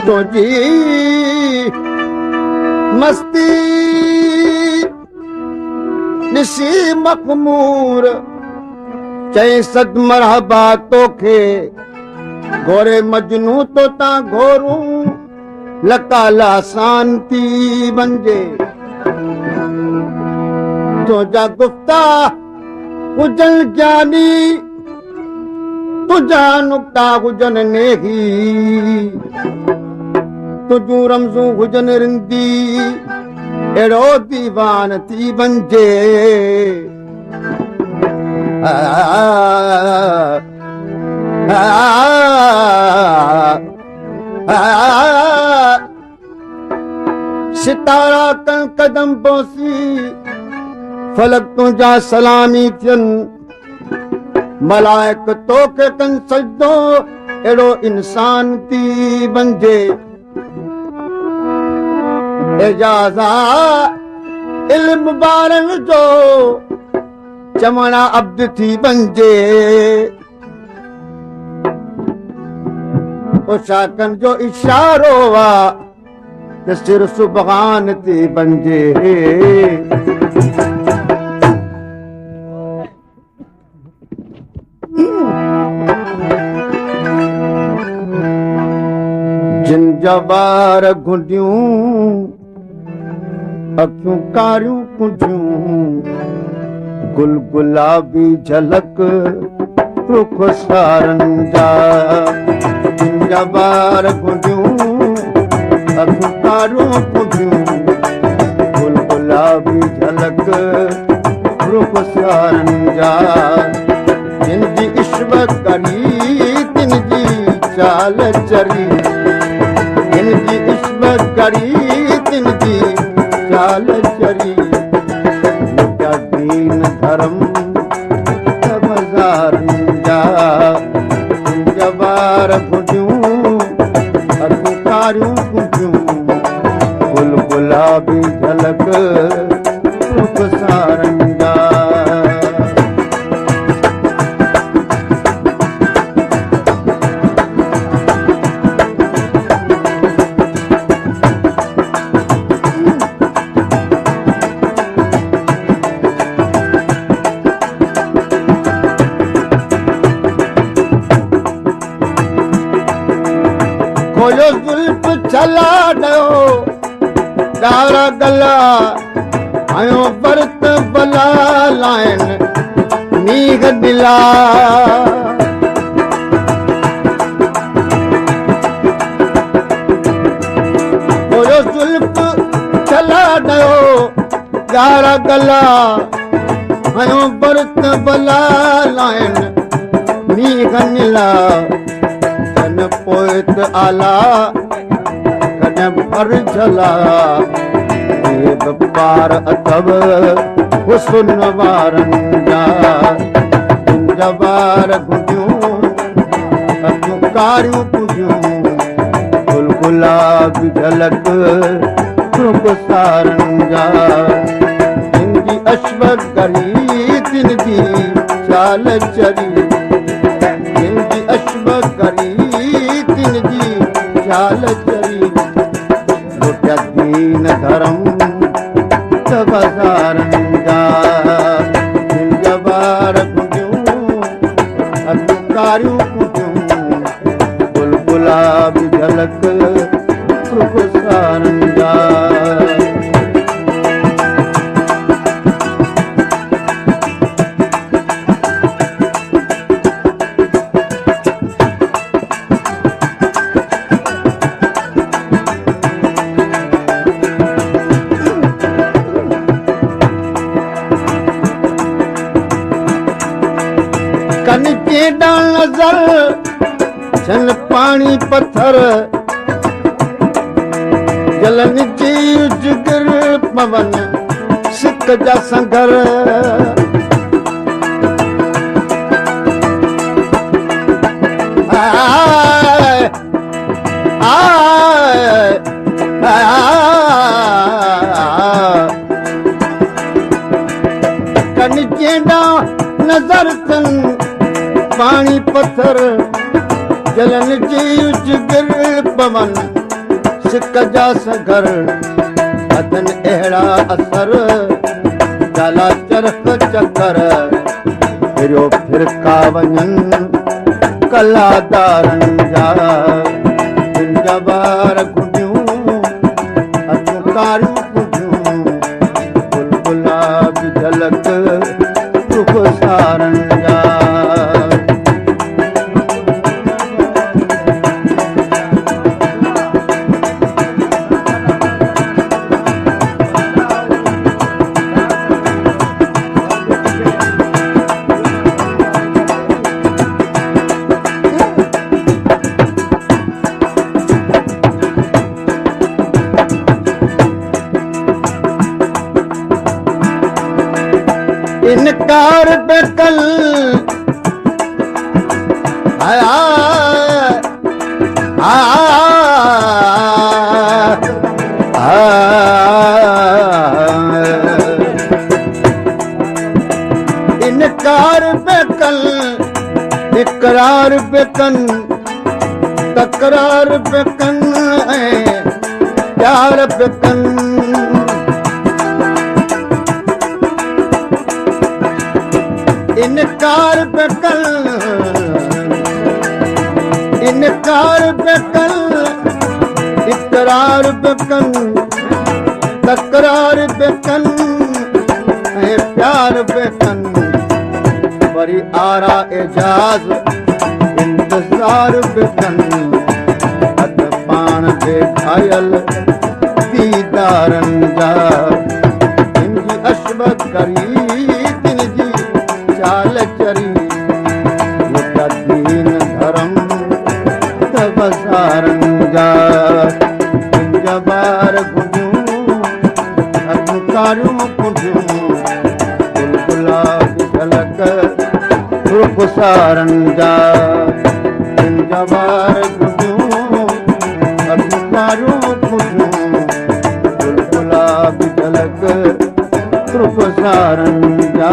तुझी मस्ती ॾिसी मखमूर चई सद मरहबा तोखे गोरे मजनू तो ता घोरूं लकाला शांति बंजे तुझा गुफ्ता हुजन ज्ञानी तुझा नुक्ता हुजन नेही तुझू रमज़ू हुजन रिंदी अहिड़ो दीवान थी बंजे सितारा कन कदम पोसी फलक तुझा सलामी थियनि मलाइक तोखे कन सजदो अहिड़ो इंसान थी बंजे एजाज़ा इल्म ॿारनि जो चवणा अब्द थी बंजे उशाकन जो इशारो आहे त सिर सुबहान थी बंजे जिन जा ॿार घुंडियूं अखियूं कारियूं कुंडियूं गुल गुलाबी झलक रुख सारनि जा जिन जा ॿार घुंडियूं अखियूं कारियूं कुंडियूं गुल गुलाबी झलक रुख सारनि जा जिन जी इश्क करी तिन जी चाल चरी तिन जी इश्क करी तिन जी चाल चरी लुटा दीन धर्म बाज़ारनि जा तिन जा ॿार घुंडियूं अखियूं कारियूं कुंडियूं गुल गुलाबी झलक रुख सारनि जा खोलियो जुल्फ छला ॾियो ॻाढ़ा गला आयो भरत भला लाइन नीग दिला खोलियो जुल्फ छला ॾियो ॻाढ़ा गला आयो भरत भला लाइन नीग नीला पोइत आला कॾहिं भर झला पार अथव हुस्न वारनि जा जिन जा ॿार घुंडियूं अखियूं कारियूं कुंडियूं गुल गुलाबी झलक रुख सारनि जा जिन जी अश्व करी तिन जी चाल चरी जिन जी अश्व करी तिन जी चाल चरी लुटिया दीन धर्म बाज़ारनि जा जिन जा ॿार घुंडियूं अखियूं कारियूं कुंडियूं गुल गुलाबी झलक रुख सारनि जा नज़र छन पानी पत्थर जलन जी जिगर पवन सिक जा संगर नज़र थन पानी पत्थर जलन जी जिगर पवन जा सगर अदन अहिड़ा असर जाला चरख चकर फिरियो फिरका वञनि कलादारनि जा जबार गुडियूं अचूं कारियूं गुडियूं बुलबुला बि झलक रुखसारनि जा इनकार पे कल आया इनकार पे कल इकरार पे कन तकरार पे कन प्यार पे कन इनकार पे कल इकरार पे कन तकरार पे कन प्यार पे कन वरी आरा एजाज इंतजार पे कन हथ पाण ते खायल दीदारनि जा इनजी अशबत करी चाल चरी दीन धर्म तबसारनि जा जबार गुडियूं अखकारियूं गुडियूं बुलबुला बि झलक रुखसारनि जा जबार गुडियूं अखकारियूं गुडियूं बुलबुला बि झलक रुखसारनि जा